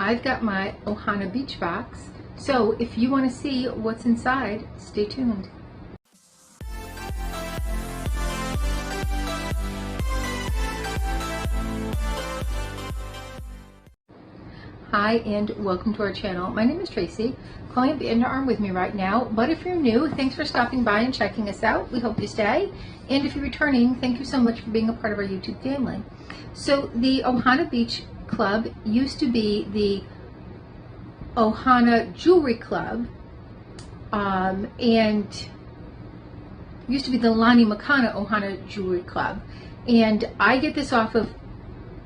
I've got my Ohana beach box. So if you want to see what's inside, stay tuned. Hi and welcome to our channel. My name is Tracy. Calling up Bandit arm with me right now, but if you're new, thanks for stopping by and checking us out. We hope you stay. And if you're returning, thank you so much for being a part of our YouTube family. So the Ohana Beach Club used to be the Ohana Jewelry Club, and used to be the Lani Makana Ohana Jewelry Club. And I get this off of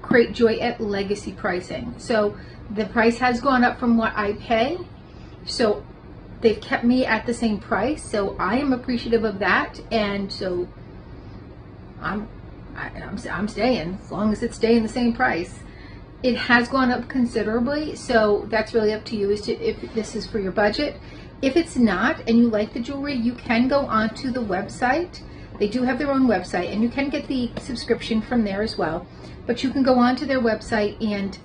Crate Joy at legacy pricing. So the price has gone up from what I pay. So they've kept me at the same price. So I am appreciative of that. And so I'm staying as long as it's staying the same price. It has gone up considerably, so that's really up to you as to if this is for your budget. If it's not and you like the jewelry, you can go onto the website. They do have their own website, and you can get the subscription from there as well. But you can go onto their website and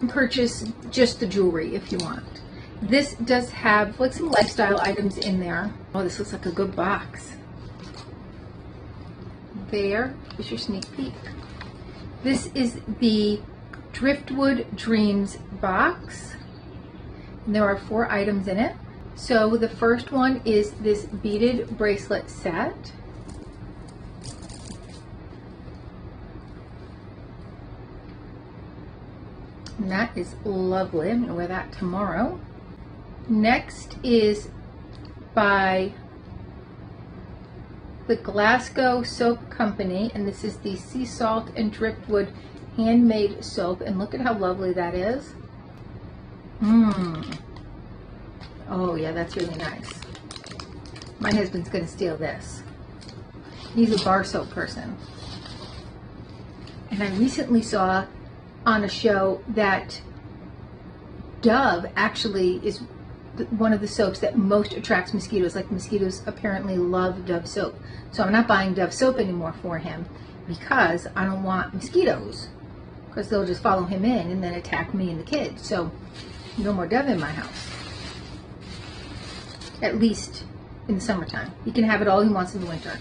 purchase just the jewelry if you want. This does have like some lifestyle items in there. Oh, this looks like a good box. There is your sneak peek. This is the Driftwood Dreams box. And there are 4 items in it. So the first one is this beaded bracelet set. And that is lovely. I'm going to wear that tomorrow. Next is by the Glasgow Soap Company, and this is the Sea Salt and Driftwood handmade soap, and look at how lovely that is. Oh yeah, that's really nice. My husband's gonna steal this. He's a bar soap person. And I recently saw on a show that Dove actually is one of the soaps that most attracts mosquitoes. Like, mosquitoes apparently love Dove soap. So I'm not buying Dove soap anymore for him because I don't want mosquitoes, because they'll just follow him in and then attack me and the kids. So no more Dove in my house, at least in the summertime. He can have it all he wants in the winter.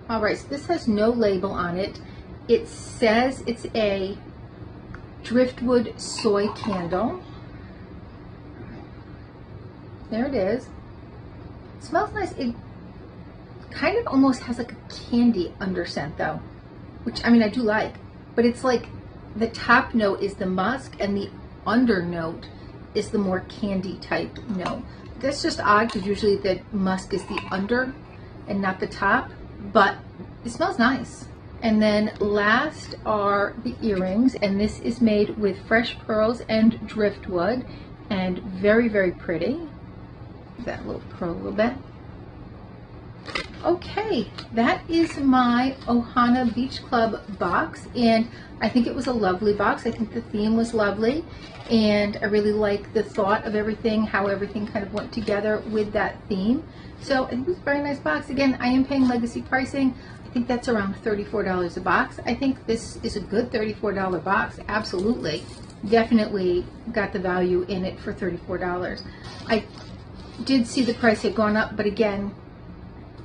All right, so this has no label on it. It says it's a driftwood soy candle. There it is. It smells nice. It kind of almost has like a candy under scent though, which I mean I do like, but it's like the top note is the musk and the under note is the more candy type note. That's just odd because usually the musk is the under and not the top, but it smells nice. And then last are the earrings, and this is made with fresh pearls and driftwood, and very, very pretty. That little pearl a little bit. Okay, that is my Ohana Beach Club box, and I think it was a lovely box. I think the theme was lovely, and I really like the thought of everything, how everything kind of went together with that theme. So I think it was a very nice box. Again, I am paying legacy pricing. I think that's around $34 a box. I think this is a good $34 box. Absolutely. Definitely got the value in it for $34. I did see the price had gone up, but again,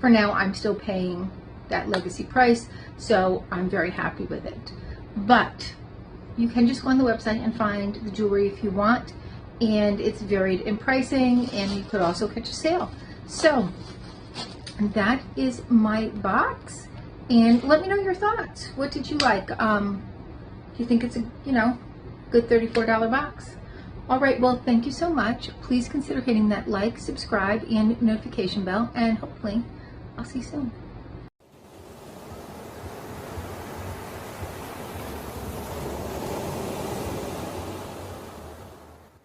for now I'm still paying that legacy price, so I'm very happy with it. But you can just go on the website and find the jewelry if you want, and it's varied in pricing, and you could also catch a sale. So that is my box, and let me know your thoughts. What did you like? Do you think it's a good $34 box? All right, well, thank you so much. Please consider hitting that like, subscribe, and notification bell, and hopefully I'll see you soon.